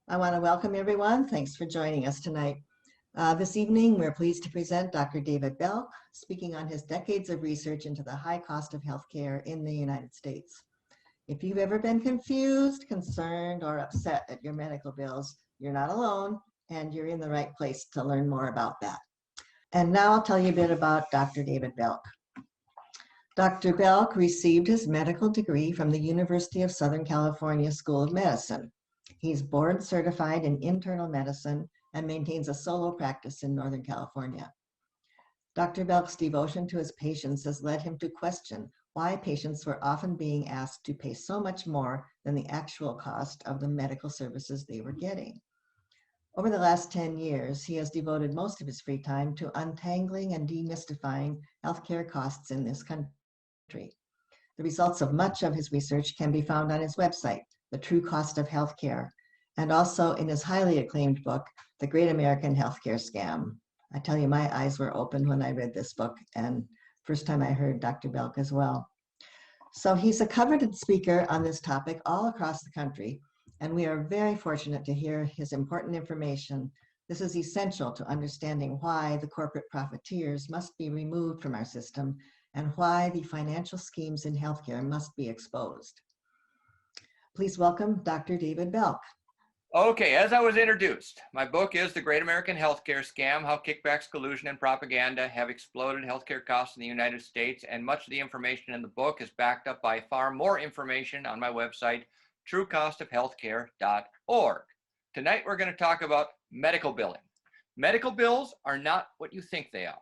I want to welcome everyone. Thanks for joining us tonight. This evening, we're pleased to present Dr. David Belk, speaking on his decades of research into the high cost of healthcare in the United States. If you've ever been confused, concerned, or upset at your medical bills, you're not alone, and you're in the right place to learn more about that. And now I'll tell you a bit about Dr. David Belk. Dr. Belk received his medical degree from the University of Southern California School of Medicine. He's board certified in internal medicine and maintains a solo practice in Northern California. Dr. Belk's devotion to his patients has led him to question why patients were often being asked to pay so much more than the actual cost of the medical services they were getting. Over the last 10 years, he has devoted most of his free time to untangling and demystifying healthcare costs in this country. The results of much of his research can be found on his website, The True Cost of Healthcare, and also in his highly acclaimed book, The Great American Healthcare Scam. I tell you, my eyes were opened when I read this book, and first time I heard Dr. Belk as well. So he's a coveted speaker on this topic all across the country, and we are very fortunate to hear his important information. This is essential to understanding why the corporate profiteers must be removed from our system and why the financial schemes in healthcare must be exposed. Please welcome Dr. David Belk. Okay, as I was introduced, my book is The Great American Healthcare Scam, How Kickbacks, Collusion, and Propaganda Have Exploded Healthcare Costs in the United States, and much of the information in the book is backed up by far more information on my website, truecostofhealthcare.org. Tonight we're going to talk about medical billing. Medical bills are not what you think they are.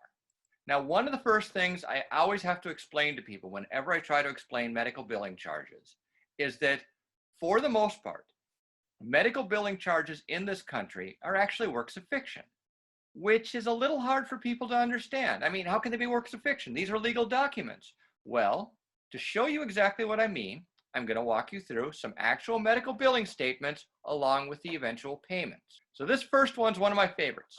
Now, one of the first things I always have to explain to people whenever I try to explain medical billing charges is that, for the most part, medical billing charges in this country are actually works of fiction, which is a little hard for people to understand. I mean, how can they be works of fiction? These are legal documents. Well, to show you exactly what I mean, I'm going to walk you through some actual medical billing statements along with the eventual payments. So this first one's one of my favorites.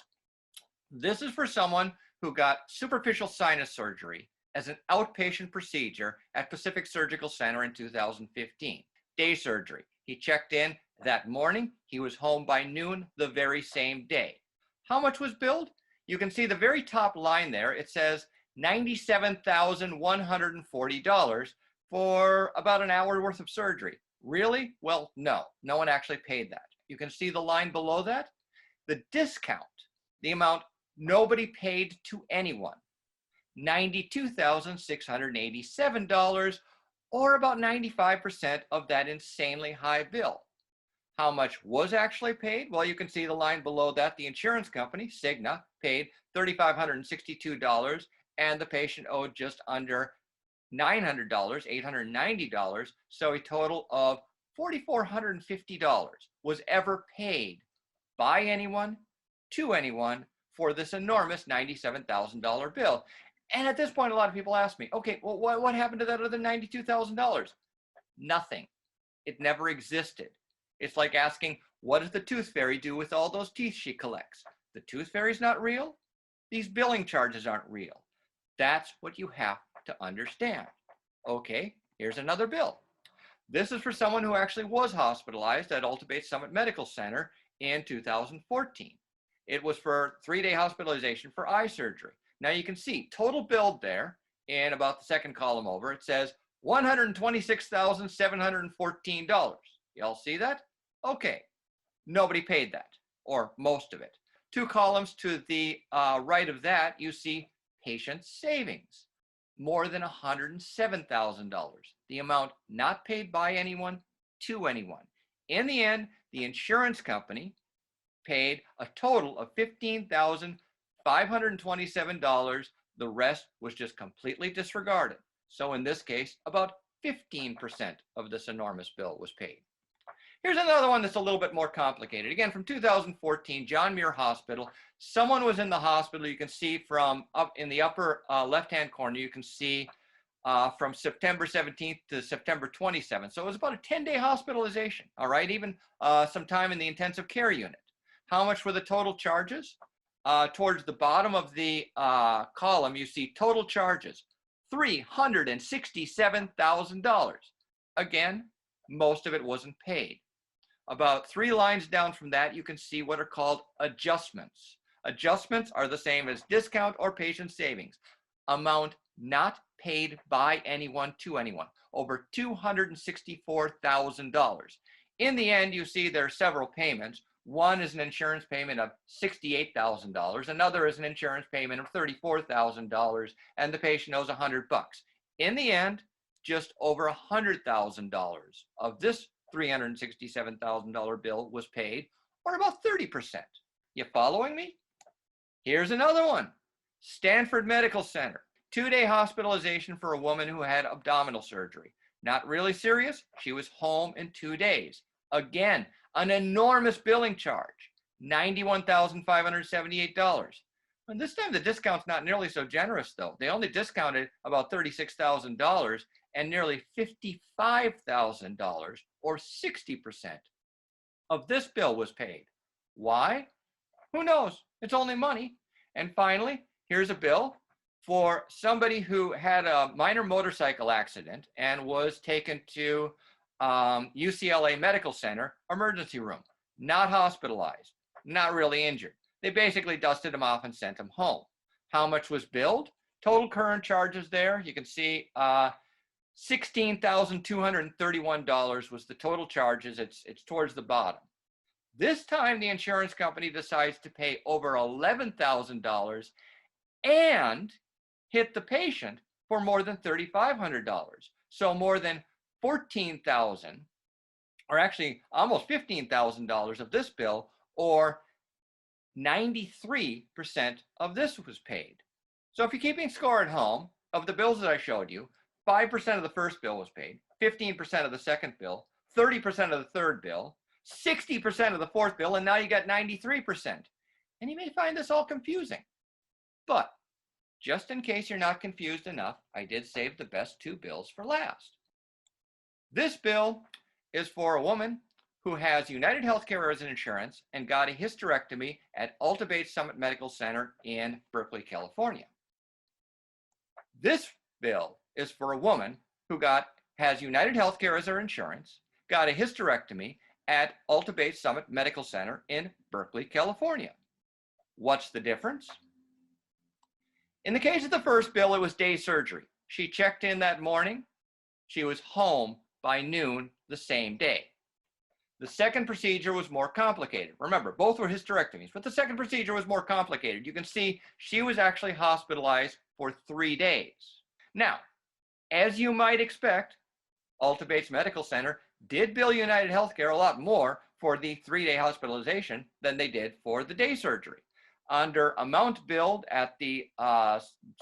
This is for someone who got superficial sinus surgery as an outpatient procedure at Pacific Surgical Center in 2015. Day surgery. He checked in that morning. He was home by noon the very same day. How much was billed? You can see the very top line there. It says $97,140 for about an hour worth of surgery. Really? Well, no one actually paid that. You can see the line below that. The discount, the amount nobody paid to anyone, $92,687, or about 95% of that insanely high bill. How much was actually paid? Well, you can see the line below that. The insurance company, Cigna, paid $3,562, and the patient owed just under $900, $890, so a total of $4,450 was ever paid by anyone to anyone for this enormous $97,000 bill. And at this point, a lot of people ask me, okay, well, what happened to that other $92,000? Nothing. It never existed. It's like asking, what does the tooth fairy do with all those teeth she collects? The tooth fairy's not real. These billing charges aren't real. That's what you have to understand. Okay, here's another bill. This is for someone who actually was hospitalized at Ultimate Summit Medical Center in 2014. It was for 3-day hospitalization for eye surgery. Now you can see total billed there in about the second column over. It says $126,714. Y'all see that? Okay, nobody paid that, or most of it. 2 columns to the right of that, you see patient savings, more than $107,000, the amount not paid by anyone to anyone. In the end, the insurance company paid a total of $15,527. The rest was just completely disregarded. So in this case, about 15% of this enormous bill was paid. Here's another one that's a little bit more complicated. Again, from 2014, John Muir Hospital. Someone was in the hospital. You can see from up in the upper left-hand corner, you can see from September 17th to September 27th. So it was about a 10-day hospitalization, all right, even some time in the intensive care unit. How much were the total charges? Towards the bottom of the column, you see total charges, $367,000. Again, most of it wasn't paid. About 3 lines down from that, you can see what are called adjustments. Adjustments are the same as discount or patient savings. Amount not paid by anyone to anyone, over $264,000. In the end, you see there are several payments. One is an insurance payment of $68,000. Another is an insurance payment of $34,000, and the patient owes $100. In the end, just over $100,000 of this $367,000 bill was paid, or about 30%. You following me? Here's another one. Stanford Medical Center, 2-day hospitalization for a woman who had abdominal surgery. Not really serious. She was home in 2 days. Again, an enormous billing charge, $91,578. And this time the discount's not nearly so generous though. They only discounted about $36,000, and nearly $55,000, or 60% of this bill was paid. Why? Who knows? It's only money. And finally, here's a bill for somebody who had a minor motorcycle accident and was taken to UCLA Medical Center emergency room, not hospitalized, not really injured. They basically dusted him off and sent him home. How much was billed? Total current charges there, you can see $16,231 was the total charges. It's towards the bottom. This time the insurance company decides to pay over $11,000 and hit the patient for more than $3,500. So more than $14,000, or actually almost $15,000 of this bill, or 93% of this was paid. So if you're keeping score at home, of the bills that I showed you, 5% of the first bill was paid, 15% of the second bill, 30% of the third bill, 60% of the fourth bill, and now you got 93%. And you may find this all confusing. But just in case you're not confused enough, I did save the best 2 bills for last. This bill is for a woman who has United Healthcare as an insurance and got a hysterectomy at Alta-Bates Summit Medical Center in Berkeley, California. This bill is for a woman who has United Healthcare as her insurance, got a hysterectomy at Alta-Bates Summit Medical Center in Berkeley, California. What's the difference? In the case of the first bill, it was day surgery. She checked in that morning. She was home by noon the same day. The second procedure was more complicated. Remember, both were hysterectomies, but the second procedure was more complicated. You can see she was actually hospitalized for 3 days. Now, as you might expect, Alta-Bates Medical Center did bill United Healthcare a lot more for the 3-day hospitalization than they did for the day surgery. Under amount billed at the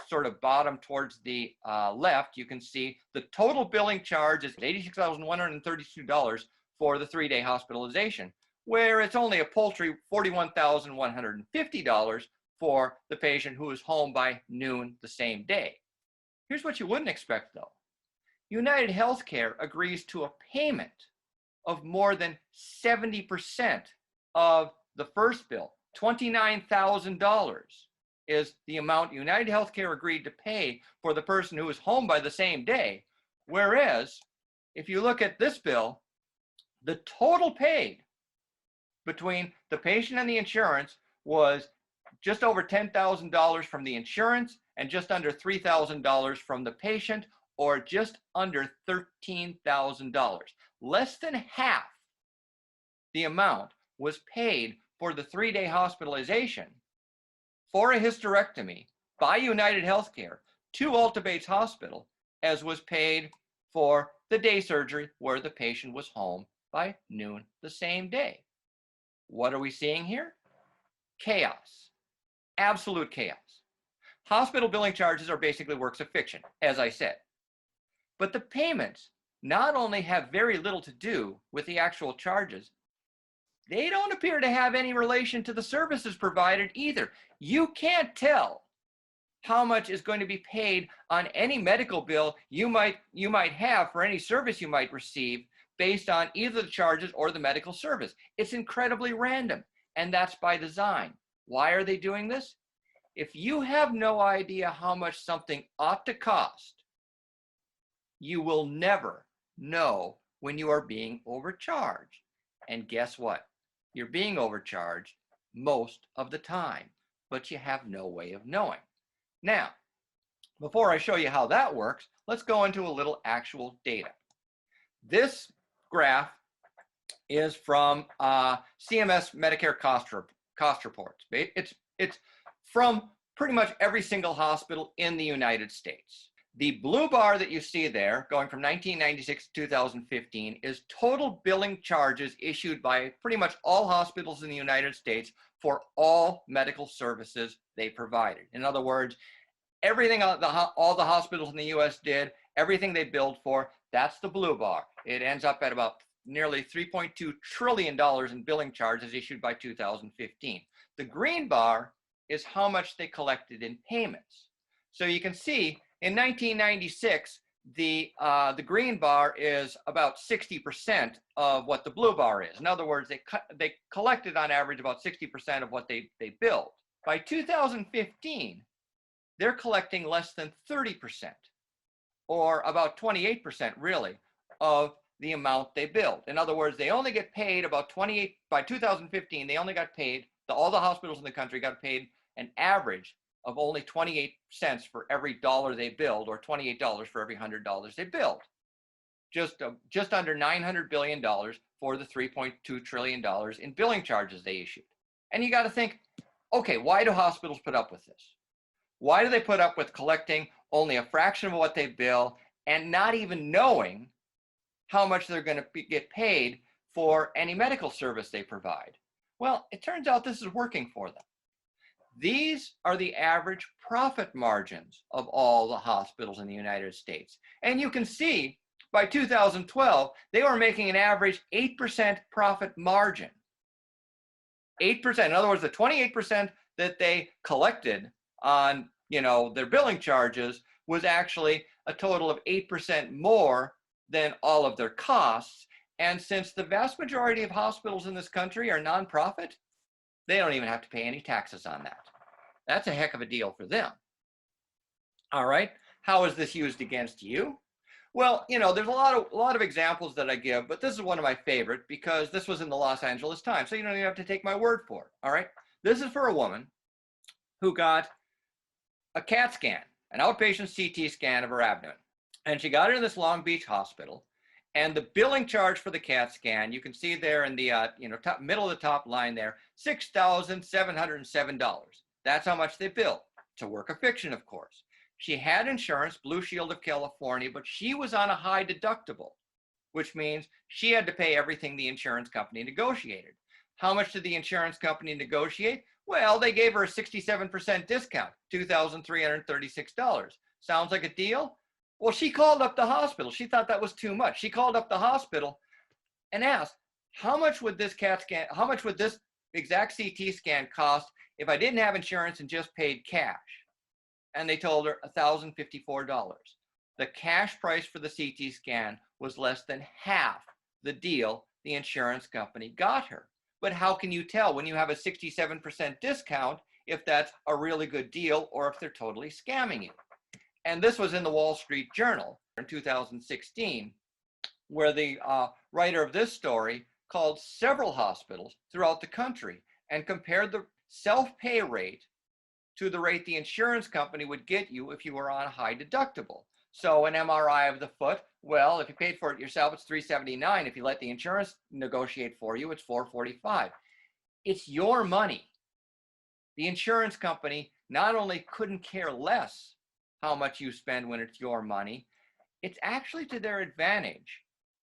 sort of bottom towards the left, you can see the total billing charge is $86,132 for the 3-day hospitalization, where it's only a paltry $41,150 for the patient who is home by noon the same day. Here's what you wouldn't expect though. United Healthcare agrees to a payment of more than 70% of the first bill. $29,000 is the amount United Healthcare agreed to pay for the person who was home by the same day. Whereas, if you look at this bill, the total paid between the patient and the insurance was just over $10,000 from the insurance and just under $3,000 from the patient, or just under $13,000. Less than half the amount was paid for the 3-day hospitalization for a hysterectomy by United Healthcare to Alta-Bates Hospital as was paid for the day surgery where the patient was home by noon the same day. What are we seeing here? Chaos. Absolute chaos. Hospital billing charges are basically works of fiction, as I said. But the payments not only have very little to do with the actual charges, they don't appear to have any relation to the services provided either. You can't tell how much is going to be paid on any medical bill you might have for any service you might receive based on either the charges or the medical service. It's incredibly random, and that's by design. Why are they doing this? If you have no idea how much something ought to cost, you will never know when you are being overcharged. And guess what? You're being overcharged most of the time, but you have no way of knowing. Now, before I show you how that works, let's go into a little actual data. This graph is from CMS Medicare cost reports. It's from pretty much every single hospital in the United States. The blue bar that you see there, going from 1996 to 2015, is total billing charges issued by pretty much all hospitals in the United States for all medical services they provided. In other words, everything all the hospitals in the US did, everything they billed for, that's the blue bar. It ends up at about nearly $3.2 trillion in billing charges issued by 2015. The green bar is how much they collected in payments. So you can see in 1996, the green bar is about 60% of what the blue bar is. In other words, they collected on average about 60% of what they billed. By 2015, they're collecting less than 30%, or about 28% really, of the amount they billed. In other words, they only get paid about 28, by 2015, they only got paid, all the hospitals in the country got paid an average of only 28 cents for every dollar they billed, or $28 for every $100 they billed. Just under $900 billion for the $3.2 trillion in billing charges they issued. And you got to think, okay, why do hospitals put up with this? Why do they put up with collecting only a fraction of what they bill and not even knowing how much they're going to get paid for any medical service they provide? Well, it turns out this is working for them. These are the average profit margins of all the hospitals in the United States. And you can see by 2012, they were making an average 8% profit margin. 8%, in other words, the 28% that they collected on, their billing charges was actually a total of 8% more than all of their costs. And since the vast majority of hospitals in this country are nonprofit, they don't even have to pay any taxes on that. That's a heck of a deal for them. All right, how is this used against you? Well, there's a lot of examples that I give, but this is one of my favorite because this was in the Los Angeles Times, so you don't even have to take my word for it. All right, this is for a woman who got a CAT scan, an outpatient CT scan of her abdomen, and she got it in this Long Beach hospital. And the billing charge for the CAT scan, you can see there in the middle of the top line there, $6,707. That's how much they billed. It's a work of fiction, of course. She had insurance, Blue Shield of California, but she was on a high deductible, which means she had to pay everything the insurance company negotiated. How much did the insurance company negotiate? Well, they gave her a 67% discount, $2,336. Sounds like a deal? Well, she called up the hospital. She thought that was too much. She called up the hospital and asked, how much would this CAT scan, how much would this exact CT scan cost if I didn't have insurance and just paid cash? And they told her $1,054. The cash price for the CT scan was less than half the deal the insurance company got her. But how can you tell when you have a 67% discount if that's a really good deal or if they're totally scamming you? And this was in the Wall Street Journal in 2016, where the writer of this story called several hospitals throughout the country and compared the self-pay rate to the rate the insurance company would get you if you were on a high deductible. So an MRI of the foot, well, if you paid for it yourself, it's $379. If you let the insurance negotiate for you, it's $445. It's your money. The insurance company not only couldn't care less how much you spend when it's your money, it's actually to their advantage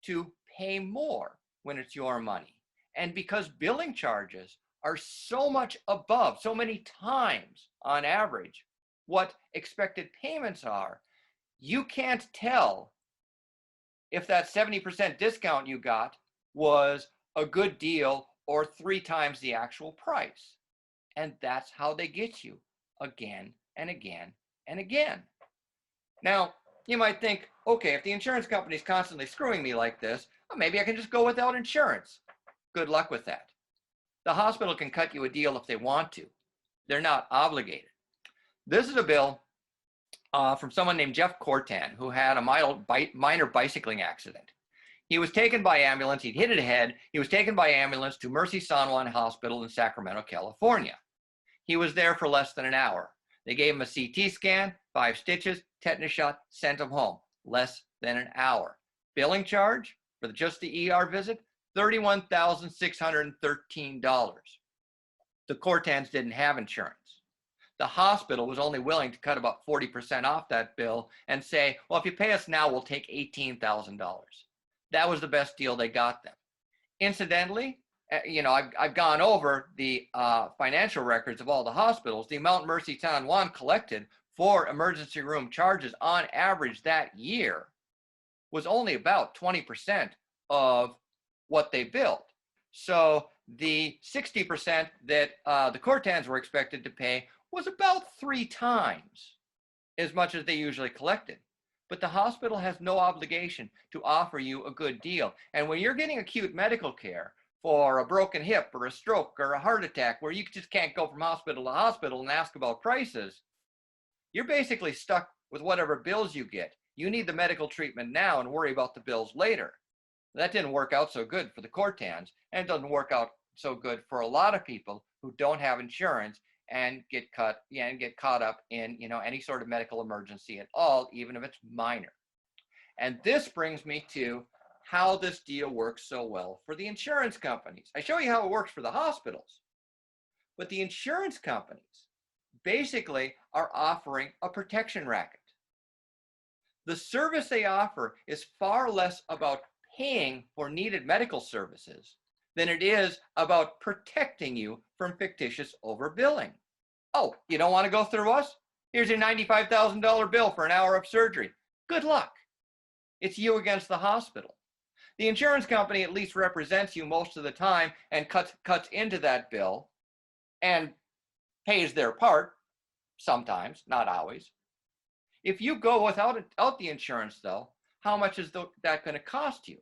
to pay more when it's your money. And because billing charges are so much above, so many times on average, what expected payments are, you can't tell if that 70% discount you got was a good deal or 3 times the actual price. And that's how they get you again and again and again. Now, you might think, okay, if the insurance company is constantly screwing me like this, well, maybe I can just go without insurance. Good luck with that. The hospital can cut you a deal if they want to. They're not obligated. This is a bill from someone named Jeff Cortan, who had a minor bicycling accident. He was taken by ambulance. He'd hit his head. He was taken by ambulance to Mercy San Juan Hospital in Sacramento, California. He was there for less than an hour. They gave him a CT scan, 5 stitches, tetanus shot, sent him home. Less than an hour. Billing charge for just the ER visit, $31,613. The Cortans didn't have insurance. The hospital was only willing to cut about 40% off that bill and say, well, if you pay us now, we'll take $18,000. That was the best deal they got them. Incidentally, I've gone over the financial records of all the hospitals. The amount Mercy San Juan collected for emergency room charges on average that year was only about 20% of what they billed. So the 60% that the Cortans were expected to pay was about 3 times as much as they usually collected. But the hospital has no obligation to offer you a good deal. And when you're getting acute medical care for a broken hip or a stroke or a heart attack, where you just can't go from hospital to hospital and ask about prices, you're basically stuck with whatever bills you get. You need the medical treatment now and worry about the bills later. That didn't work out so good for the Cortans, and it doesn't work out so good for a lot of people who don't have insurance and get caught up in any sort of medical emergency at all, even if it's minor. And this brings me to how this deal works so well for the insurance companies. I show you how it works for the hospitals, but the insurance companies basically are offering a protection racket. The service they offer is far less about paying for needed medical services than it is about protecting you from fictitious overbilling. Oh, you don't want to go through us? Here's your $95,000 bill for an hour of surgery. Good luck. It's you against the hospital. The insurance company at least represents you most of the time and cuts into that bill and pays their part, sometimes, not always. If you go without the insurance, though, how much is that going to cost you?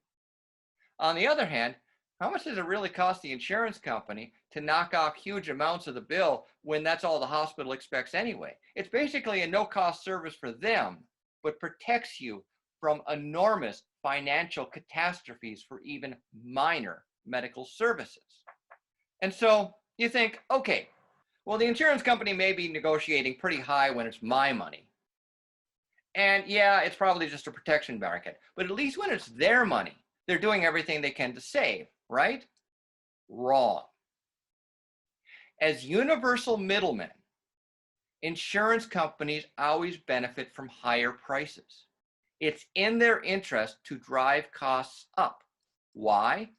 On the other hand, how much does it really cost the insurance company to knock off huge amounts of the bill when that's all the hospital expects anyway? It's basically a no-cost service for them, but protects you from enormous financial catastrophes for even minor medical services. And so you think, okay, well, the insurance company may be negotiating pretty high when it's my money. And yeah, it's probably just a protection racket, but at least when it's their money, they're doing everything they can to save, right? Wrong. As universal middlemen, insurance companies always benefit from higher prices. It's in their interest to drive costs up. Why?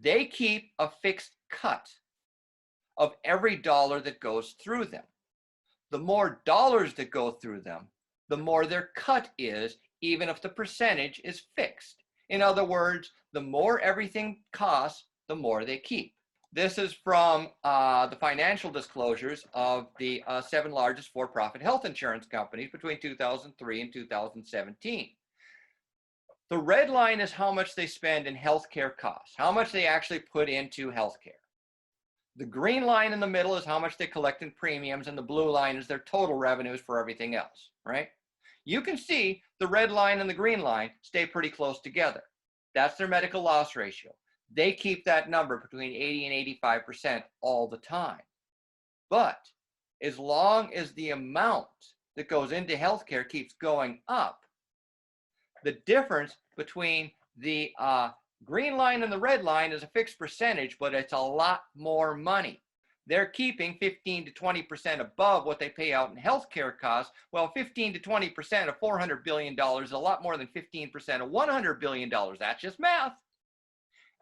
They keep a fixed cut of every dollar that goes through them. The more dollars that go through them, the more their cut is, even if the percentage is fixed. In other words, the more everything costs, the more they keep. This is from the financial disclosures of the 7 largest for-profit health insurance companies between 2003 and 2017. The red line is how much they spend in healthcare costs, how much they actually put into healthcare. The green line in the middle is how much they collect in premiums, and the blue line is their total revenues for everything else, right? You can see the red line and the green line stay pretty close together. That's their medical loss ratio. They keep that number between 80 and 85% all the time. But as long as the amount that goes into healthcare keeps going up, the difference between the green line and the red line is a fixed percentage, but it's a lot more money. They're keeping 15 to 20% above what they pay out in healthcare costs. Well, 15 to 20% of $400 billion is a lot more than 15% of $100 billion. That's just math.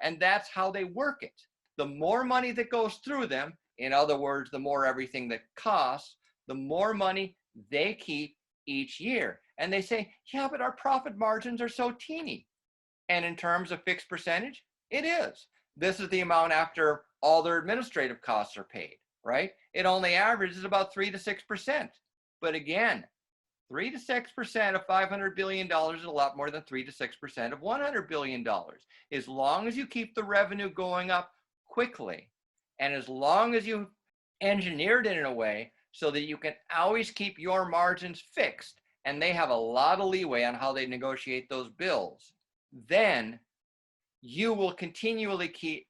And that's how they work it. The more money that goes through them, in other words, the more everything that costs, the more money they keep each year. And they say, yeah, but our profit margins are so teeny. And in terms of fixed percentage, it is. This is the amount after all their administrative costs are paid, right? It only averages about 3 to 6%. But again, 3 to 6% of $500 billion is a lot more than 3 to 6% of $100 billion. As long as you keep the revenue going up quickly, and as long as you engineered it in a way so that you can always keep your margins fixed, and they have a lot of leeway on how they negotiate those bills, then you will continually keep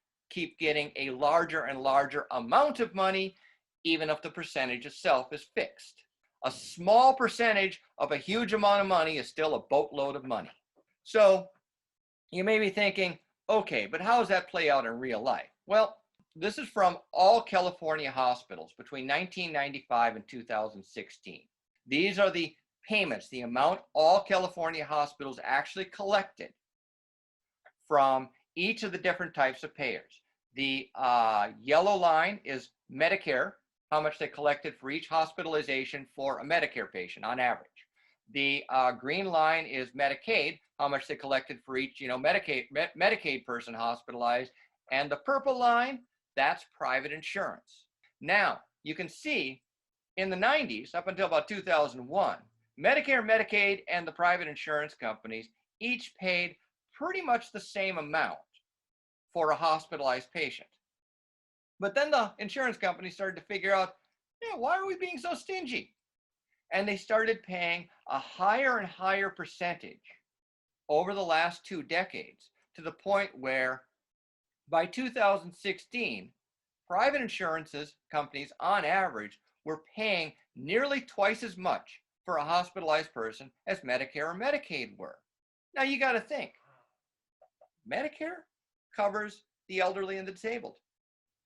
getting a larger and larger amount of money, even if the percentage itself is fixed. A small percentage of a huge amount of money is still a boatload of money. So you may be thinking, okay, but how does that play out in real life? Well, this is from all California hospitals between 1995 and 2016. These are the payments, the amount all California hospitals actually collected from each of the different types of payers. The yellow line is Medicare, how much they collected for each hospitalization for a Medicare patient on average. The green line is Medicaid, how much they collected for each, Medicaid person hospitalized. And the purple line, that's private insurance. Now, you can see in the 90s, up until about 2001, Medicare, Medicaid, and the private insurance companies each paid pretty much the same amount for a hospitalized patient. But then the insurance companies started to figure out, why are we being so stingy? And they started paying a higher and higher percentage over the last 2 decades, to the point where by 2016, private insurance companies on average were paying nearly twice as much for a hospitalized person as Medicare or Medicaid were. Now you got to think, Medicare covers the elderly and the disabled.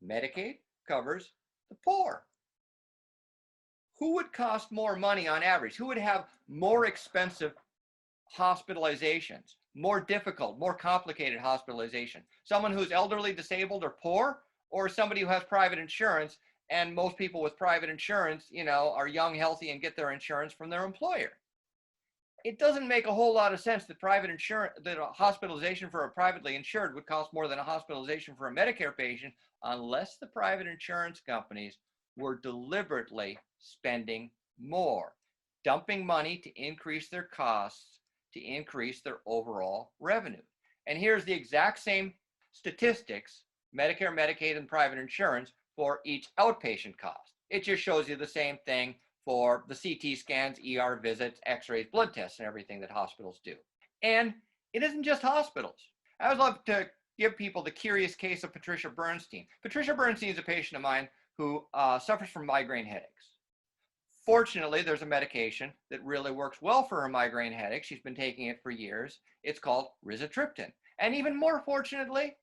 Medicaid covers the poor. Who would cost more money on average? Who would have more expensive hospitalizations, more difficult, more complicated hospitalization? Someone who's elderly, disabled, or poor, or somebody who has private insurance? And most people with private insurance, are young, healthy, and get their insurance from their employer. It doesn't make a whole lot of sense that that a hospitalization for a privately insured would cost more than a hospitalization for a Medicare patient, unless the private insurance companies were deliberately spending more, dumping money to increase their costs, to increase their overall revenue. And here's the exact same statistics, Medicare, Medicaid, and private insurance, for each outpatient cost. It just shows you the same thing for the CT scans, ER visits, x-rays, blood tests, and everything that hospitals do. And it isn't just hospitals. I would love to give people the curious case of Patricia Bernstein. Patricia Bernstein is a patient of mine who suffers from migraine headaches. Fortunately, there's a medication that really works well for her migraine headache. She's been taking it for years. It's called rizatriptan. And even more fortunately,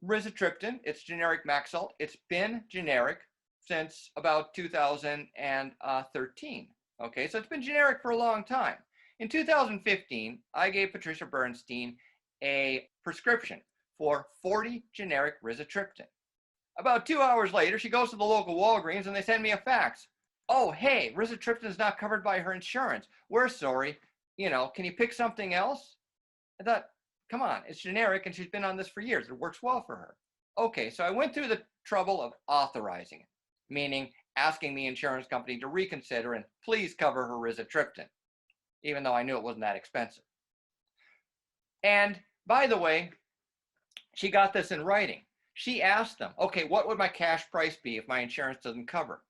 rizatriptan, it's generic Maxalt. It's been generic since about 2013. Okay, so it's been generic for a long time. In 2015, I gave Patricia Bernstein a prescription for 40 generic rizatriptan. About 2 hours later, she goes to the local Walgreens and they send me a fax. Oh, hey, rizatriptan is not covered by her insurance. We're sorry. Can you pick something else? I thought, come on, it's generic and she's been on this for years. It works well for her. Okay, so I went through the trouble of authorizing it, meaning asking the insurance company to reconsider and please cover her rizatriptan, even though I knew it wasn't that expensive. And by the way, she got this in writing. She asked them, okay, what would my cash price be if my insurance doesn't cover?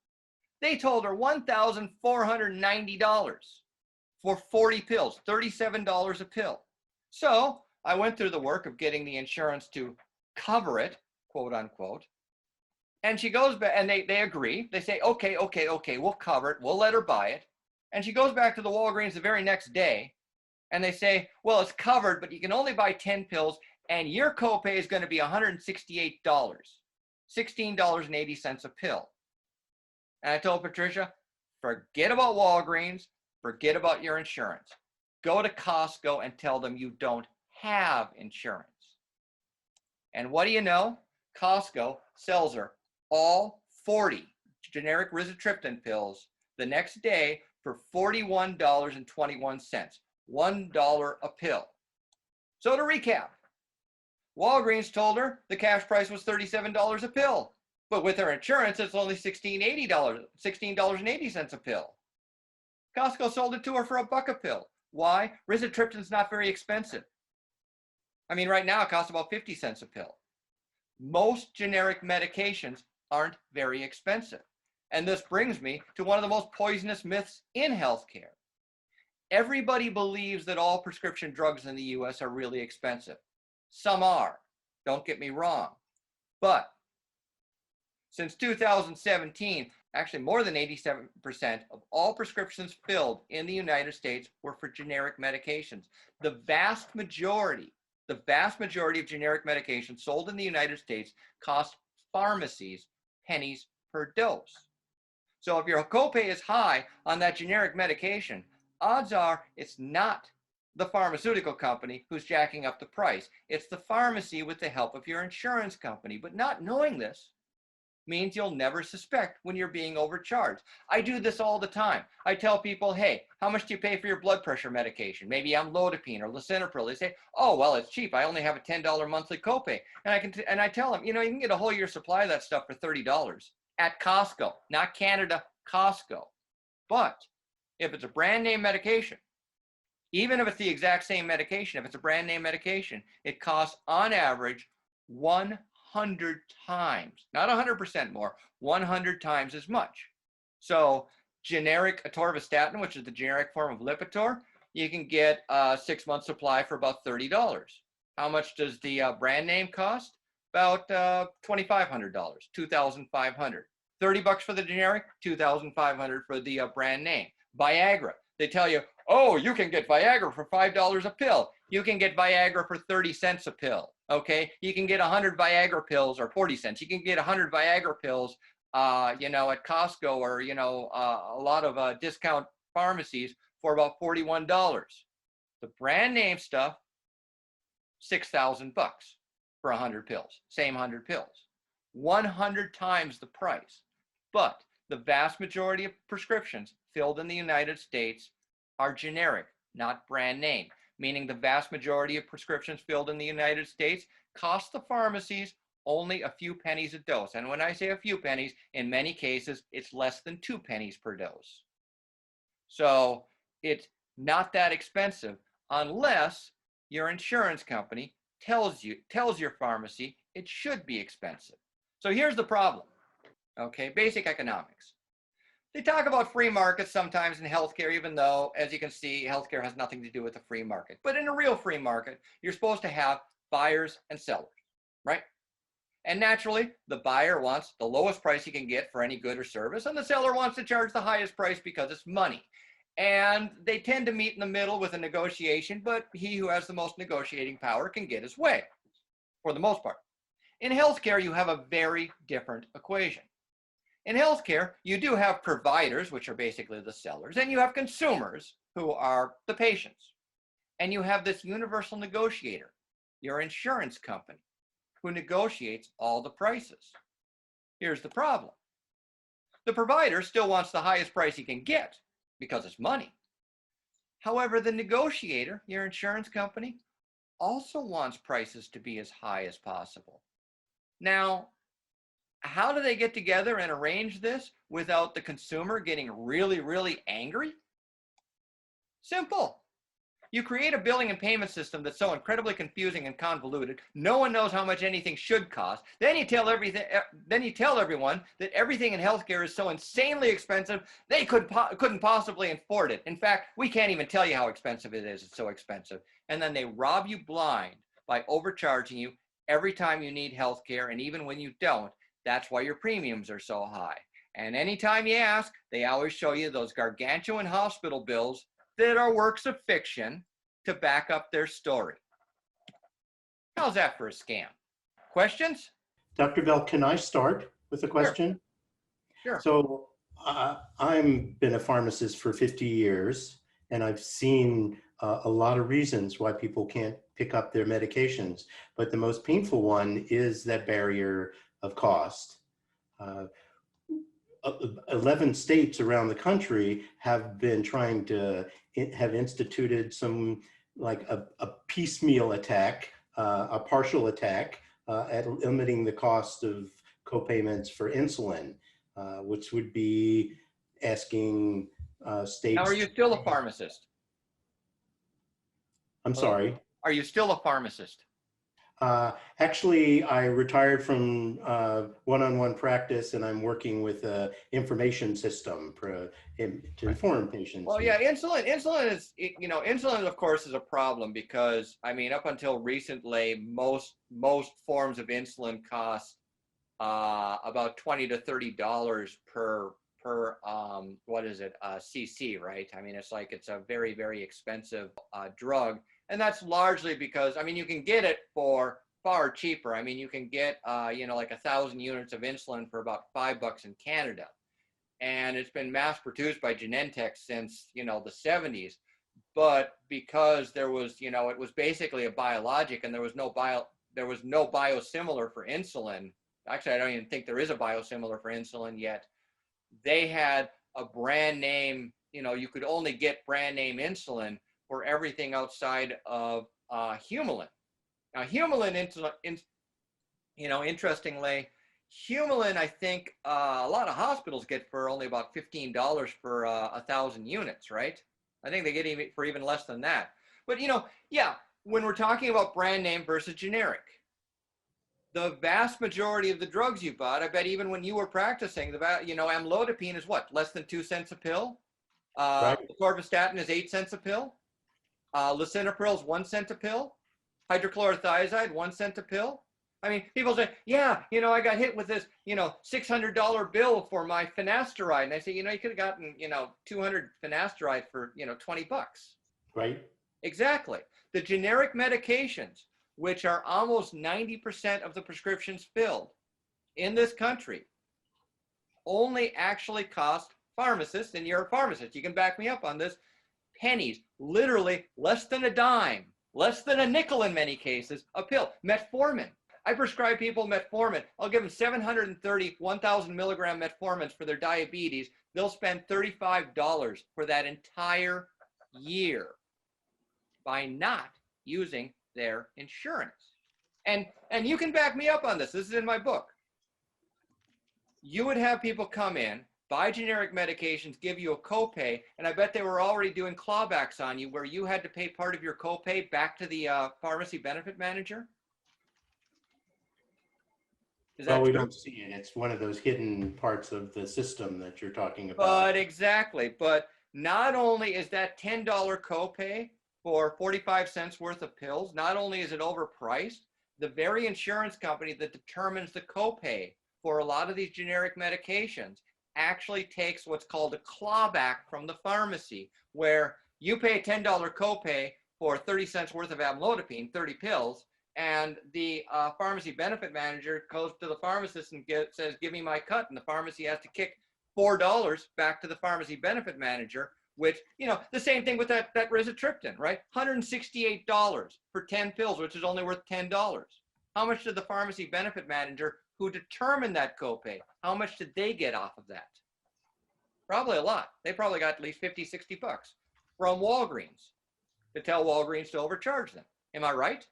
They told her $1,490 for 40 pills, $37 a pill. So I went through the work of getting the insurance to cover it, quote unquote. And she goes back and they agree. They say, okay, we'll cover it. We'll let her buy it. And she goes back to the Walgreens the very next day and they say, well, it's covered, but you can only buy 10 pills and your copay is going to be $168, $16.80 a pill. And I told Patricia, forget about Walgreens, forget about your insurance. Go to Costco and tell them you don't have insurance. And what do you know? Costco sells her all 40 generic rizatriptan pills the next day for $41.21, $1 a pill. So to recap, Walgreens told her the cash price was $37 a pill, but with her insurance, it's only $16.80 a pill. Costco sold it to her for $1 a pill. Why? Rizatriptan's not very expensive. I mean, right now it costs about 50 cents a pill. Most generic medications aren't very expensive. And this brings me to one of the most poisonous myths in healthcare. Everybody believes that all prescription drugs in the US are really expensive. Some are, don't get me wrong. But since 2017, actually more than 87% of all prescriptions filled in the United States were for generic medications. The vast majority of generic medications sold in the United States cost pharmacies pennies per dose. So if your copay is high on that generic medication, odds are it's not the pharmaceutical company who's jacking up the price. It's the pharmacy with the help of your insurance company. But not knowing this means you'll never suspect when you're being overcharged. I do this all the time. I tell people, hey, how much do you pay for your blood pressure medication? Maybe amlodipine or lisinopril. They say, oh, well, it's cheap. I only have a $10 monthly copay. And I tell them, you know, you can get a whole year supply of that stuff for $30 at Costco, not Canada, Costco. But if it's a brand name medication, even if it's the exact same medication, if it's a brand name medication, it costs on average 100 times, not 100% more, 100 times as much. So generic atorvastatin, which is the generic form of Lipitor, you can get a 6-month supply for about $30. How much does the brand name cost? About $2,500, $2,500. $30 for the generic, $2,500 for the brand name. Viagra, they tell you, oh, you can get Viagra for $5 a pill. You can get Viagra for 30 cents a pill, okay? You can get 100 Viagra pills, or 40 cents. You can get 100 Viagra pills, you know, at Costco or, you know, a lot of discount pharmacies for about $41. The brand name stuff, $6,000 for 100 pills, same 100 pills. 100 times the price. But the vast majority of prescriptions filled in the United States are generic, not brand name, meaning the vast majority of prescriptions filled in the United States cost the pharmacies only a few pennies a dose. And when I say a few pennies, in many cases, it's less than 2 pennies per dose. So it's not that expensive unless your insurance company tells your pharmacy it should be expensive. So here's the problem, okay? Basic economics. They talk about free markets sometimes in healthcare, even though, as you can see, healthcare has nothing to do with the free market. But in a real free market, you're supposed to have buyers and sellers, right? And naturally, the buyer wants the lowest price he can get for any good or service, and the seller wants to charge the highest price because it's money. And they tend to meet in the middle with a negotiation, but he who has the most negotiating power can get his way, for the most part. In healthcare, you have a very different equation. In healthcare, you do have providers, which are basically the sellers, and you have consumers, who are the patients. And you have this universal negotiator, your insurance company, who negotiates all the prices. Here's the problem. The provider still wants the highest price he can get because it's money. However, the negotiator, your insurance company, also wants prices to be as high as possible. Now, how do they get together and arrange this without the consumer getting really, really angry? Simple. You create a billing and payment system that's so incredibly confusing and convoluted, no one knows how much anything should cost. Then you tell everyone that everything in healthcare is so insanely expensive, they couldn't possibly afford it. In fact, we can't even tell you how expensive it is. It's so expensive. And then they rob you blind by overcharging you every time you need healthcare, and even when you don't. That's why your premiums are so high. And anytime you ask, they always show you those gargantuan hospital bills that are works of fiction to back up their story. How's that for a scam? Questions? Dr. Belk, can I start with a question? Sure. So I've been a pharmacist for 50 years, and I've seen a lot of reasons why people can't pick up their medications. But the most painful one is that barrier of cost. 11 states around the country have been trying to have instituted some, like a piecemeal attack, a partial attack at limiting the cost of copayments for insulin, which would be asking states. Now, are you still a pharmacist? I'm sorry. Are you still a pharmacist? Actually, I retired from one-on-one practice, and I'm working with an information system to inform patients. Well, yeah, insulin is, insulin, of course, is a problem because, I mean, up until recently, most forms of insulin cost about $20 to $30 per what is it, cc, right? I mean, it's a very, very expensive drug, and that's largely because, I mean, you can get it for far cheaper. I mean, you can get like 1,000 units of insulin for about $5 in Canada, and it's been mass produced by Genentech since the 70s. But because there was, it was basically a biologic, and there was no biosimilar for insulin. Actually, I don't even think there is a biosimilar for insulin yet. They had a brand name, you could only get brand name insulin for everything outside of Humulin. Now, Humulin, interestingly, Humulin, I think a lot of hospitals get for only about $15 for 1,000 units, right? I think they get even for even less than that. But yeah, when we're talking about brand name versus generic, the vast majority of the drugs you bought, I bet even when you were practicing, amlodipine is what, less than 2 cents a pill? Right. Corvastatin is 8 cents a pill. Lisinopril is 1 cent a pill. Hydrochlorothiazide, 1 cent a pill. I mean, people say, yeah, I got hit with this, $600 bill for my finasteride. And I say, you could have gotten, 200 finasteride for, $20. Right. Exactly. The generic medications, which are almost 90% of the prescriptions filled in this country, only actually cost pharmacists, and you're a pharmacist, you can back me up on this, pennies, literally less than a dime, less than a nickel in many cases, a pill. Metformin. I prescribe people metformin. I'll give them 730 1,000 milligram metformins for their diabetes. They'll spend $35 for that entire year by not using their insurance. And you can back me up on this. This is in my book. You would have people come in, buy generic medications, give you a copay, and I bet they were already doing clawbacks on you where you had to pay part of your copay back to the pharmacy benefit manager. Well, we don't see it. It's one of those hidden parts of the system that you're talking about. But exactly. But not only is that $10 copay for 45 cents worth of pills, not only is it overpriced, the very insurance company that determines the copay for a lot of these generic medications actually takes what's called a clawback from the pharmacy, where you pay a $10 copay for 30 cents worth of amlodipine, 30 pills, and the pharmacy benefit manager goes to the pharmacist and says, give me my cut, and the pharmacy has to kick $4 back to the pharmacy benefit manager, which, the same thing with that rizatriptan, right? $168 for 10 pills, which is only worth $10. How much did the pharmacy benefit manager who determined that copay, how much did they get off of that? Probably a lot. They probably got at least 50, 60 bucks from Walgreens to tell Walgreens to overcharge them. Am I right?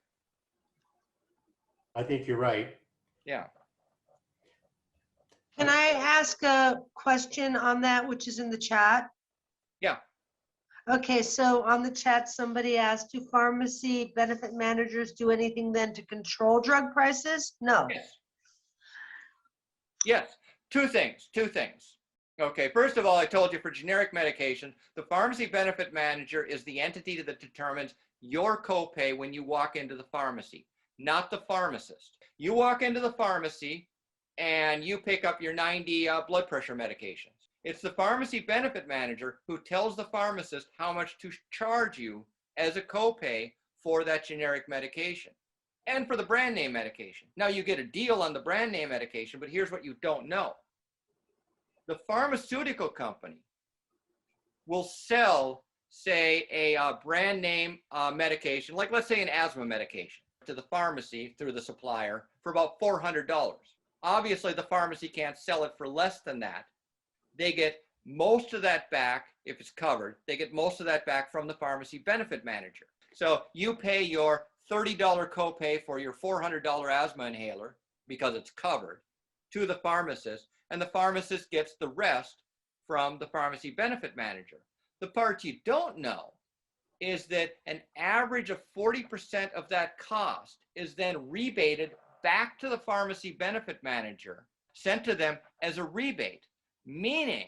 I think you're right. Yeah. Can I ask a question on that, which is in the chat? Yeah. Okay, so on the chat, somebody asked, do pharmacy benefit managers do anything then to control drug prices? No. Yes. Yes. Two things. Okay, first of all, I told you for generic medication, the pharmacy benefit manager is the entity that determines your copay when you walk into the pharmacy, not the pharmacist. You walk into the pharmacy and you pick up your 90 blood pressure medications. It's the pharmacy benefit manager who tells the pharmacist how much to charge you as a copay for that generic medication and for the brand name medication. Now you get a deal on the brand name medication, but here's what you don't know. The pharmaceutical company will sell, say, a brand name medication, like let's say an asthma medication, to the pharmacy through the supplier for about $400. Obviously, the pharmacy can't sell it for less than that. They get most of that back, if it's covered, they get most of that back from the pharmacy benefit manager. So you pay your $30 copay for your $400 asthma inhaler because it's covered to the pharmacist, and the pharmacist gets the rest from the pharmacy benefit manager. The part you don't know is that an average of 40% of that cost is then rebated back to the pharmacy benefit manager, sent to them as a rebate, meaning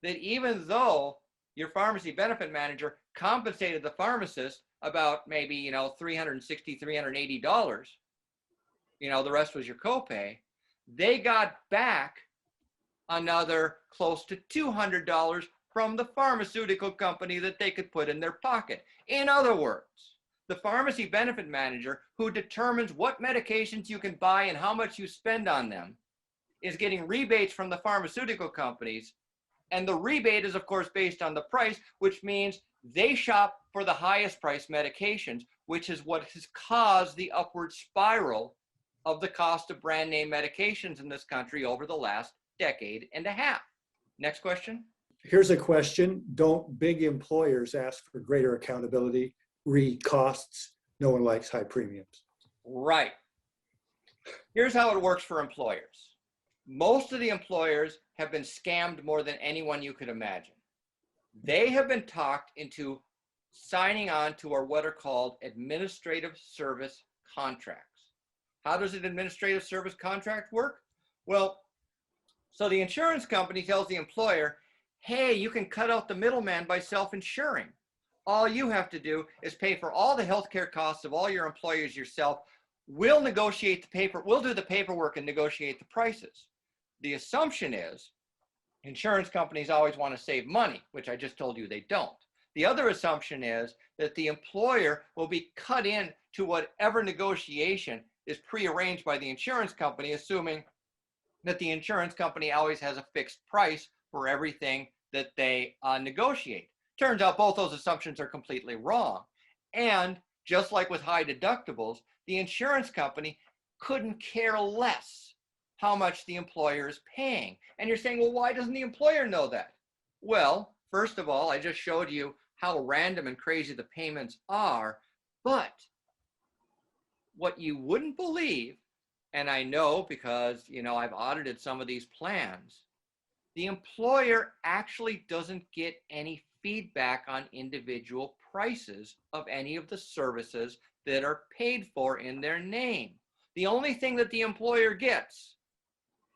that even though your pharmacy benefit manager compensated the pharmacist about maybe, $360, $380, the rest was your copay, they got back another close to $200 from the pharmaceutical company that they could put in their pocket. In other words, the pharmacy benefit manager, who determines what medications you can buy and how much you spend on them, is getting rebates from the pharmaceutical companies. And the rebate is, of course, based on the price, which means they shop for the highest price medications, which is what has caused the upward spiral of the cost of brand name medications in this country over the last decade and a half. Next question. Here's a question. Don't big employers ask for greater accountability, costs? No one likes high premiums. Right. Here's how it works for employers. Most of the employers have been scammed more than anyone you could imagine. They have been talked into signing on to what are called administrative service contracts. How does an administrative service contract work? Well, so the insurance company tells the employer, hey, you can cut out the middleman by self-insuring. All you have to do is pay for all the healthcare costs of all your employees yourself. We'll negotiate the paper, we'll do the paperwork and negotiate the prices. The assumption is insurance companies always want to save money, which I just told you they don't. The other assumption is that the employer will be cut in to whatever negotiation is prearranged by the insurance company, assuming that the insurance company always has a fixed price for everything that they negotiate. Turns out both those assumptions are completely wrong. And just like with high deductibles, the insurance company couldn't care less how much the employer is paying. And you're saying, well, why doesn't the employer know that? Well, first of all, I just showed you how random and crazy the payments are. But what you wouldn't believe, and I know because, I've audited some of these plans, the employer actually doesn't get any feedback on individual prices of any of the services that are paid for in their name. The only thing that the employer gets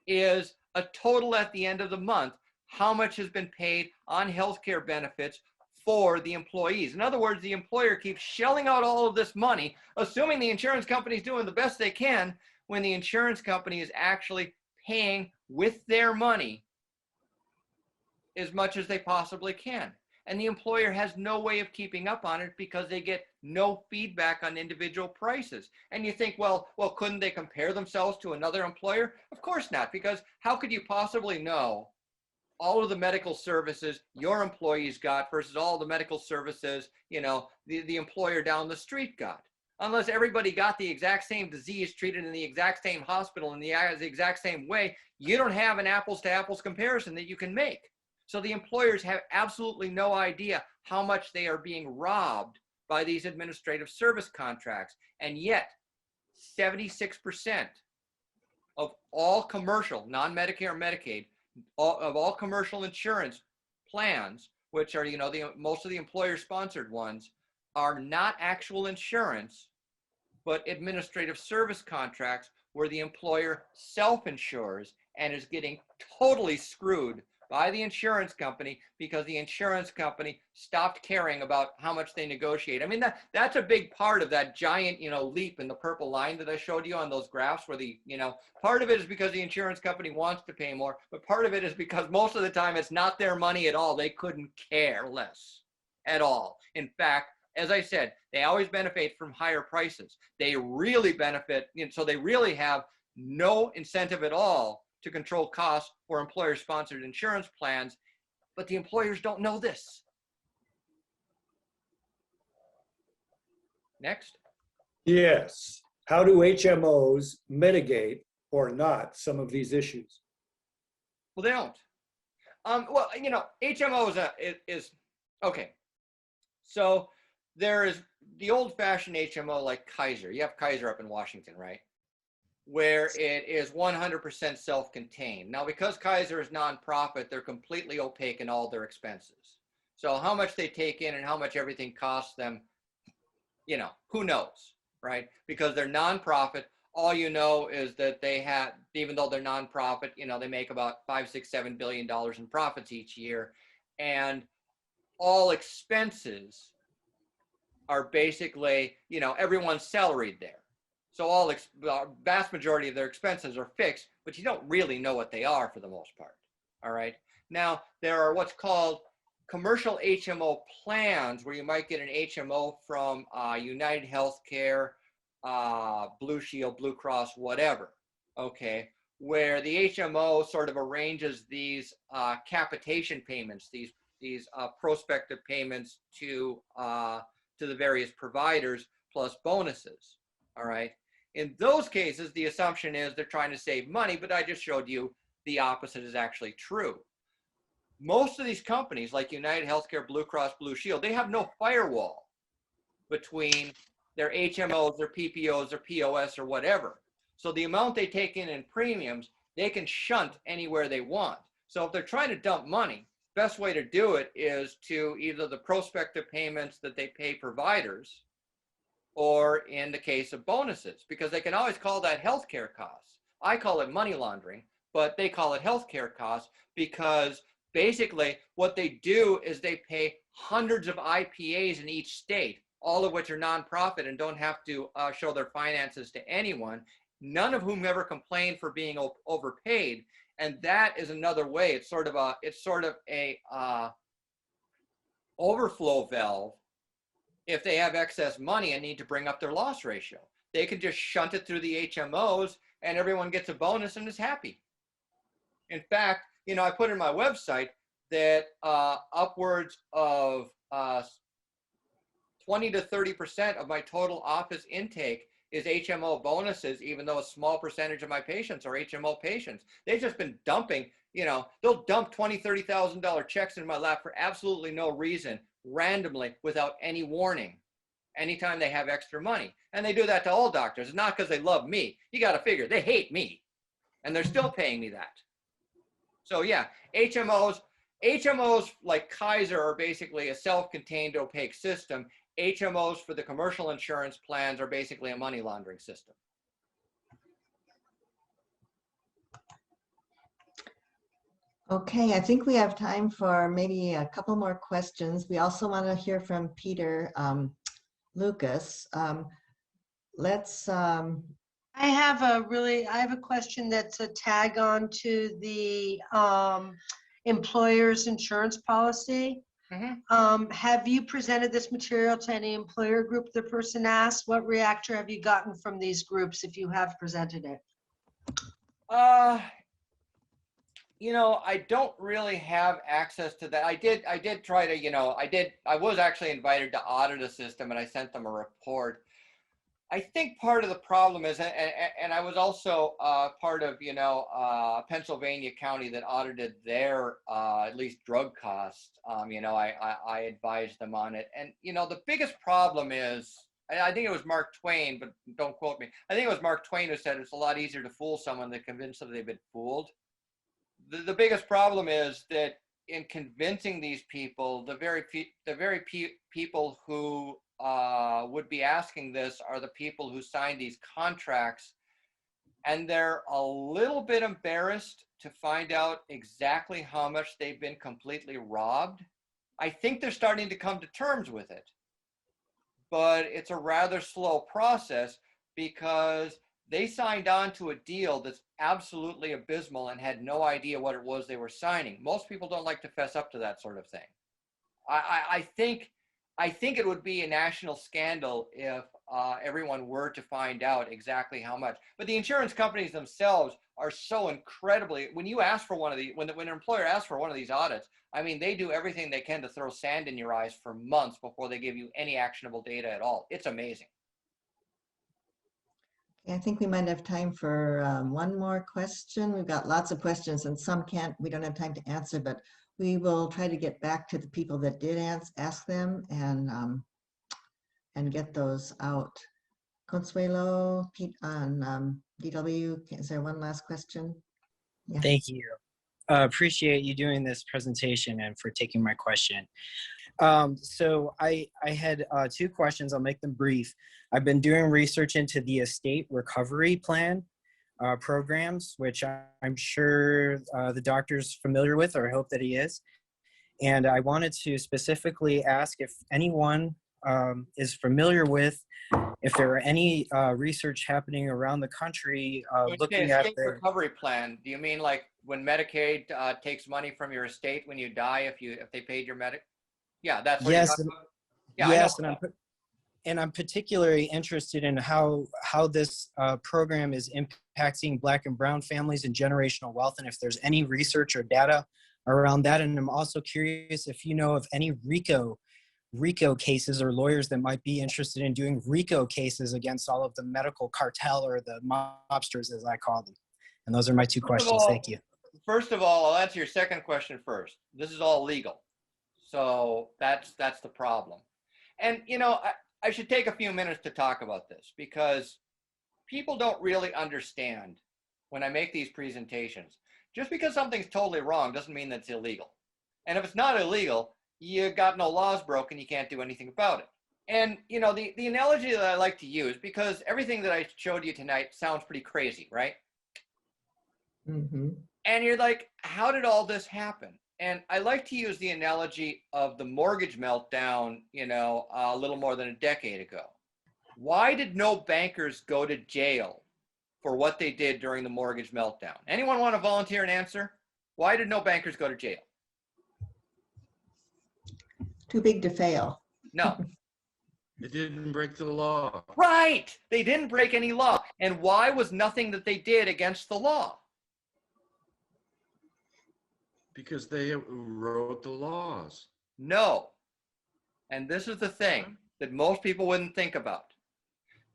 is a total at the end of the month, how much has been paid on healthcare benefits for the employees. In other words, the employer keeps shelling out all of this money, assuming the insurance company is doing the best they can, when the insurance company is actually paying with their money as much as they possibly can. And the employer has no way of keeping up on it because they get no feedback on individual prices. And you think, well, couldn't they compare themselves to another employer? Of course not, because how could you possibly know all of the medical services your employees got versus all the medical services, the employer down the street got? Unless everybody got the exact same disease, treated in the exact same hospital in the exact same way, you don't have an apples to apples comparison that you can make. So the employers have absolutely no idea how much they are being robbed by these administrative service contracts. And yet 76% of all commercial, non-Medicare and Medicaid, of all commercial insurance plans, which are, most of the employer-sponsored ones, are not actual insurance, but administrative service contracts where the employer self-insures and is getting totally screwed by the insurance company because the insurance company stopped caring about how much they negotiate. I mean, that's a big part of that giant, leap in the purple line that I showed you on those graphs where part of it is because the insurance company wants to pay more, but part of it is because most of the time it's not their money at all. They couldn't care less at all. In fact, as I said, they always benefit from higher prices. They really benefit, so they really have no incentive at all to control costs for employer-sponsored insurance plans, but the employers don't know this. Next. Yes. How do HMOs mitigate or not some of these issues? Well, they don't. HMO is okay. So there is the old-fashioned HMO like Kaiser. You have Kaiser up in Washington, right? Where it is 100% self-contained. Now, because Kaiser is nonprofit, they're completely opaque in all their expenses. So how much they take in and how much everything costs them, you know, who knows, right? Because they're nonprofit. All you know is that they have, even though they're nonprofit, you know, they make about $5, $6, $7 billion in profits each year, and all expenses are basically, you know, everyone's salaried there. So vast majority of their expenses are fixed, but you don't really know what they are for the most part. All right. Now there are what's called commercial HMO plans where you might get an HMO from United Healthcare, Blue Shield, Blue Cross, whatever. Okay. Where the HMO sort of arranges these capitation payments, these prospective payments to the various providers plus bonuses. All right. In those cases, the assumption is they're trying to save money, but I just showed you the opposite is actually true. Most of these companies like United Healthcare, Blue Cross, Blue Shield, they have no firewall between their HMOs, their PPOs, their POS, or whatever. So the amount they take in premiums, they can shunt anywhere they want. So if they're trying to dump money, best way to do it is to either the prospective payments that they pay providers, or in the case of bonuses, because they can always call that healthcare costs. I call it money laundering, but they call it healthcare costs because basically what they do is they pay hundreds of IPAs in each state, all of which are nonprofit and don't have to show their finances to anyone, none of whom ever complained for being overpaid. And that is another way. It's sort of a overflow valve. If they have excess money and need to bring up their loss ratio, they can just shunt it through the HMOs and everyone gets a bonus and is happy. In fact, you know, I put in my website that upwards of 20 to 30% of my total office intake is HMO bonuses, even though a small percentage of my patients are HMO patients. They've just been dumping, you know, they'll dump $20,000, $30,000 checks in my lap for absolutely no reason, randomly, without any warning, anytime they have extra money. And they do that to all doctors. It's not because they love me. You got to figure they hate me and they're still paying me that. So yeah, HMOs like Kaiser are basically a self-contained opaque system. HMOs for the commercial insurance plans are basically a money laundering system. Okay, I think we have time for maybe a couple more questions. We also want to hear from Peter Lucas. I have a question that's a tag on to the employer's insurance policy. Mm-hmm. Have you presented this material to any employer group the person asked? What reaction have you gotten from these groups if you have presented it? You know, I don't really have access to that. I did try to, you know, I was actually invited to audit a system and I sent them a report. I think part of the problem is, and I was also part of, you know, Pennsylvania County that audited their at least drug costs. You know, I advised them on it. And, you know, the biggest problem is, I think it was Mark Twain, but don't quote me. I think it was Mark Twain who said it's a lot easier to fool someone than convince them they've been fooled. The biggest problem is that in convincing these people, the very people who would be asking this are the people who signed these contracts, and they're a little bit embarrassed to find out exactly how much they've been completely robbed. I think they're starting to come to terms with it, but it's a rather slow process because they signed on to a deal that's absolutely abysmal and had no idea what it was they were signing. Most people don't like to fess up to that sort of thing. I think it would be a national scandal if everyone were to find out exactly how much. But the insurance companies themselves are so incredibly, when you ask for one of the, when an employer asks for one of these audits, I mean, they do everything they can to throw sand in your eyes for months before they give you any actionable data at all. It's amazing. I think we might have time for one more question. We've got lots of questions and some we don't have time to answer, but we will try to get back to the people that did ask them and get those out. Consuelo, Pete on DW, is there one last question? Yeah. Thank you. Appreciate you doing this presentation and for taking my question. So I had two questions. I'll make them brief. I've been doing research into the estate recovery plan programs, which I'm sure the doctor's familiar with, or I hope that he is. And I wanted to specifically ask if anyone is familiar with, if there are any research happening around the country When you say looking at estate the... recovery plan, do you mean like when Medicaid takes money from your estate when you die if they paid your medic? Yeah, that's what you're Yes, talking about. Yeah, I know. yes, and I'm particularly interested in how this program is impacting Black and Brown families and generational wealth, and if there's any research or data around that. And I'm also curious if you know of any RICO cases or lawyers that might be interested in doing RICO cases against all of the medical cartel or the mobsters, as I call them. And those are my two questions. Thank you. First of all, I'll answer your second question first. This is all legal. So that's the problem. And, you know, I should take a few minutes to talk about this because people don't really understand when I make these presentations. Just because something's totally wrong doesn't mean that it's illegal. And if it's not illegal, you got no laws broken, you can't do anything about it. And, you know, the analogy that I like to use, because everything that I showed you tonight sounds pretty crazy, right? Mm-hmm. And you're like, how did all this happen? And I like to use the analogy of the mortgage meltdown, you know, a little more than a decade ago. Why did no bankers go to jail for what they did during the mortgage meltdown? Anyone want to volunteer an answer? Why did no bankers go to jail? Too big to fail. No. They didn't break the law. Right. They didn't break any law. And why was nothing that they did against the law? Because they wrote the laws. No. And this is the thing that most people wouldn't think about.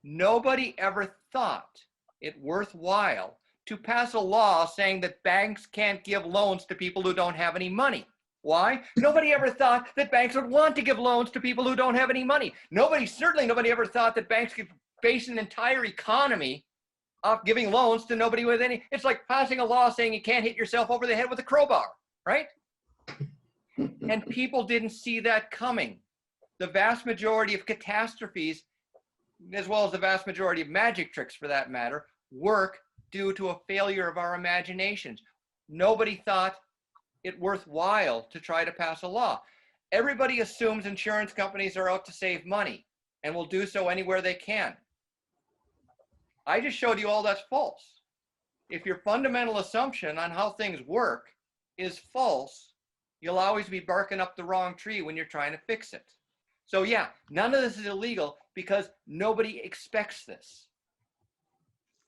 Nobody ever thought it worthwhile to pass a law saying that banks can't give loans to people who don't have any money. Why? Nobody ever thought that banks would want to give loans to people who don't have any money. Certainly nobody ever thought that banks could base an entire economy off giving loans to nobody with any. It's like passing a law saying you can't hit yourself over the head with a crowbar, right? And people didn't see that coming. The vast majority of catastrophes, as well as the vast majority of magic tricks for that matter, work due to a failure of our imaginations. Nobody thought it worthwhile to try to pass a law. Everybody assumes insurance companies are out to save money and will do so anywhere they can. I just showed you all that's false. If your fundamental assumption on how things work is false, you'll always be barking up the wrong tree when you're trying to fix it. So yeah, none of this is illegal because nobody expects this.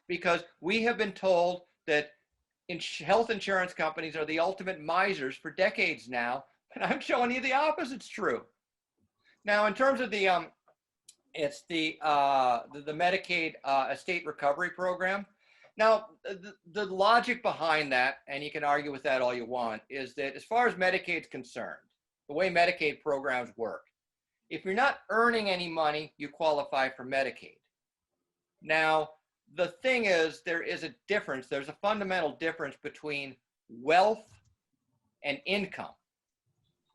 Because we have been told that health insurance companies are the ultimate misers for decades now, and I'm showing you the opposite's true. Now, in terms of the Medicaid estate recovery program. Now, the logic behind that, and you can argue with that all you want, is that as far as Medicaid's concerned, the way Medicaid programs work, if you're not earning any money, you qualify for Medicaid. Now, the thing is, there is a difference. There's a fundamental difference between wealth and income.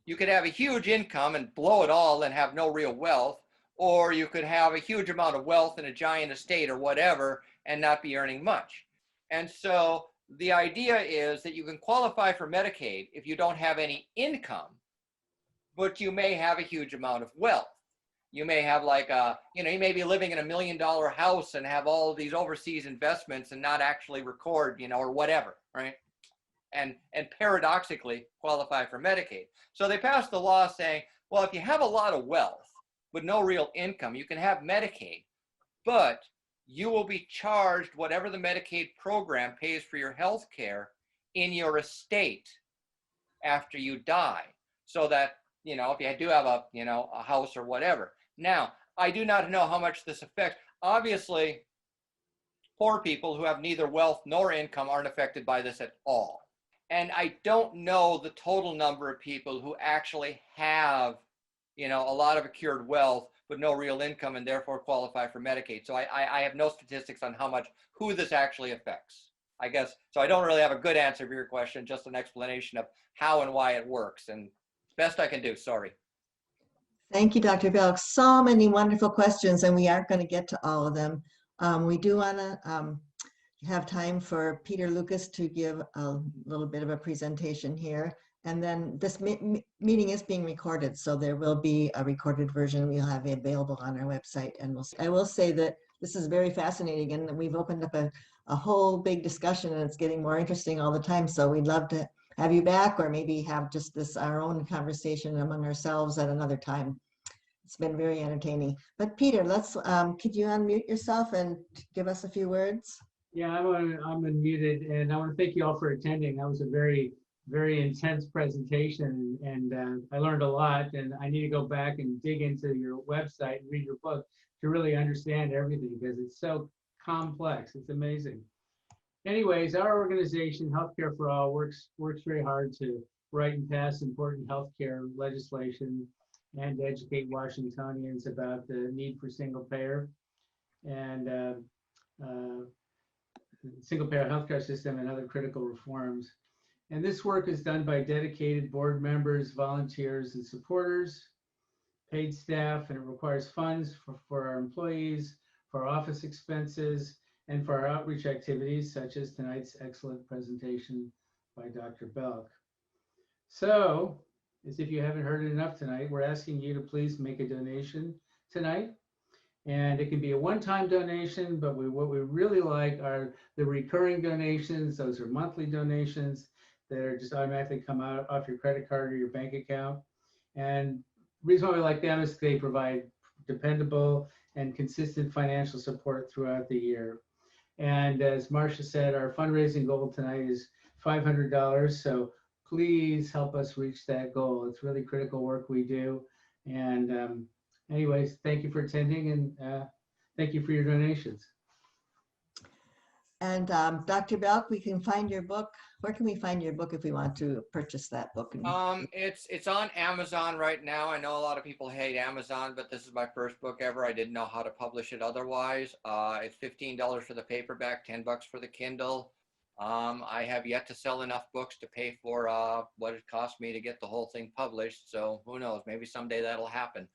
You could have a huge income and blow it all and have no real wealth, or you could have a huge amount of wealth and a giant estate or whatever and not be earning much. And so the idea is that you can qualify for Medicaid if you don't have any income, but you may have a huge amount of wealth. You may have like you may be living in $1 million house and have all of these overseas investments and not actually record, or whatever, right? And paradoxically qualify for Medicaid. So they passed the law saying, well, if you have a lot of wealth but no real income, you can have Medicaid, but you will be charged whatever the Medicaid program pays for your health care in your estate after you die. So that, if you do have a house or whatever. Now, I do not know how much this affects. Obviously, poor people who have neither wealth nor income aren't affected by this at all. And I don't know the total number of people who actually have, a lot of accrued wealth but no real income and therefore qualify for Medicaid. So I have no statistics on who this actually affects. I guess, so I don't really have a good answer for your question, just an explanation of how and why it works. And it's best I can do, sorry. Thank you, Dr. Belk. So many wonderful questions, and we aren't going to get to all of them. We do want to have time for Peter Lucas to give a little bit of a presentation here. And then this meeting is being recorded, so there will be a recorded version we'll have available on our website. And I will say that this is very fascinating, and we've opened up a whole big discussion, and it's getting more interesting all the time. So we'd love to have you back, or maybe have just our own conversation among ourselves at another time. It's been very entertaining. But Peter, could you unmute yourself and give us a few words? Yeah, I'm unmuted, and I want to thank you all for attending. That was a very, very intense presentation, and I learned a lot, and I need to go back and dig into your website and read your book to really understand everything, because it's so complex. It's amazing. Anyways, our organization, Healthcare for All, works very hard to write and pass important healthcare legislation and educate Washingtonians about the need for single payer and single payer healthcare system and other critical reforms. And this work is done by dedicated board members, volunteers, and supporters, paid staff, and it requires funds for our employees, for our office expenses, and for our outreach activities, such as tonight's excellent presentation by Dr. Belk. So, as if you haven't heard it enough tonight, we're asking you to please make a donation tonight. And it can be a one-time donation, but what we really like are the recurring donations. Those are monthly donations that are just automatically come out off your credit card or your bank account. And the reason why we like them is they provide dependable and consistent financial support throughout the year. And as Marcia said, our fundraising goal tonight is $500. So please help us reach that goal. It's really critical work we do. And anyways, thank you for attending, and thank you for your donations. And Dr. Belk, we can find your book. Where can we find your book if we want to purchase that book? It's on Amazon right now. I know a lot of people hate Amazon, but this is my first book ever. I didn't know how to publish it otherwise. It's $15 for the paperback, $10 for the Kindle. I have yet to sell enough books to pay for what it cost me to get the whole thing published. So who knows? Maybe someday that'll happen.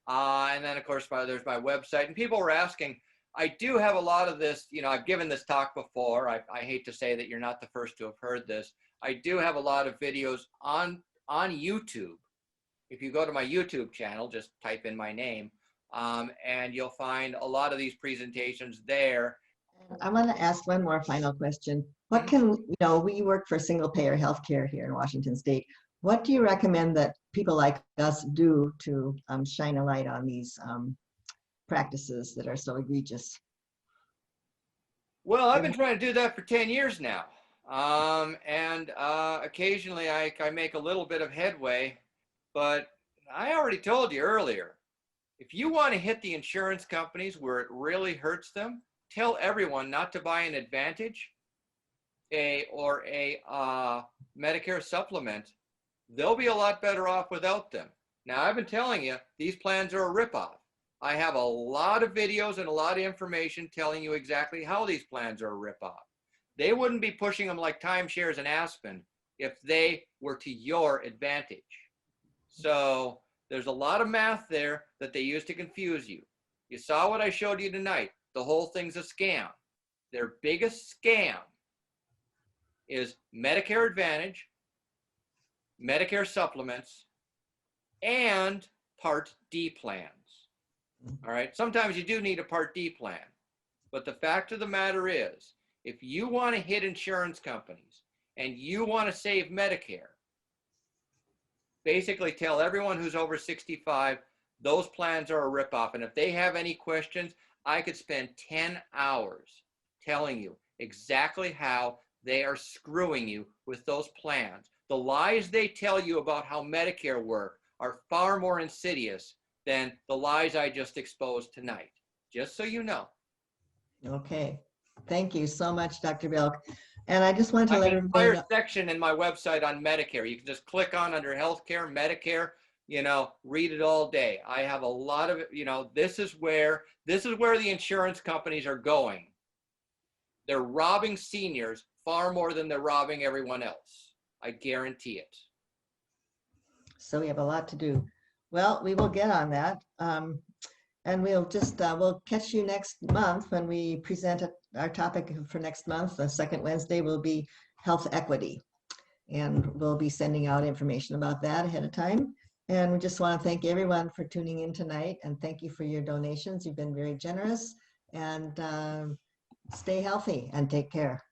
And then, of course, there's my website. And people were asking, I do have a lot of this, I've given this talk before. I hate to say that you're not the first to have heard this. I do have a lot of videos on YouTube. If you go to my YouTube channel, just type in my name, and you'll find a lot of these presentations there. I want to ask one more final question. What can, we work for single payer healthcare here in Washington State. What do you recommend that people like us do to shine a light on these practices that are so egregious? Well, I've been trying to do that for 10 years now. And occasionally I make a little bit of headway, but I already told you earlier, if you want to hit the insurance companies where it really hurts them, tell everyone not to buy an Advantage or a Medicare supplement. They'll be a lot better off without them. Now, I've been telling you, these plans are a ripoff. I have a lot of videos and a lot of information telling you exactly how these plans are a ripoff. They wouldn't be pushing them like timeshares in Aspen if they were to your advantage. So there's a lot of math there that they use to confuse you. You saw what I showed you tonight. The whole thing's a scam. Their biggest scam is Medicare Advantage, Medicare supplements, and Part D plans. All right, sometimes you do need a Part D plan, but the fact of the matter is, if you want to hit insurance companies and you want to save Medicare, basically tell everyone who's over 65, those plans are a ripoff. And if they have any questions, I could spend 10 hours telling you exactly how they are screwing you with those plans. The lies they tell you about how Medicare works are far more insidious than the lies I just exposed tonight, just so you know. Okay. Thank you so much, Dr. Belk. And I just want to let everybody know. There's an entire section in my website on Medicare. You can just click on under healthcare, Medicare, read it all day. I have a lot of, this is where the insurance companies are going. They're robbing seniors far more than they're robbing everyone else. I guarantee it. So we have a lot to do. Well, we will get on that. And we'll just, we'll catch you next month when we present our topic for next month. The second Wednesday will be health equity. And we'll be sending out information about that ahead of time. And we just want to thank everyone for tuning in tonight, and thank you for your donations. You've been very generous, and stay healthy and take care.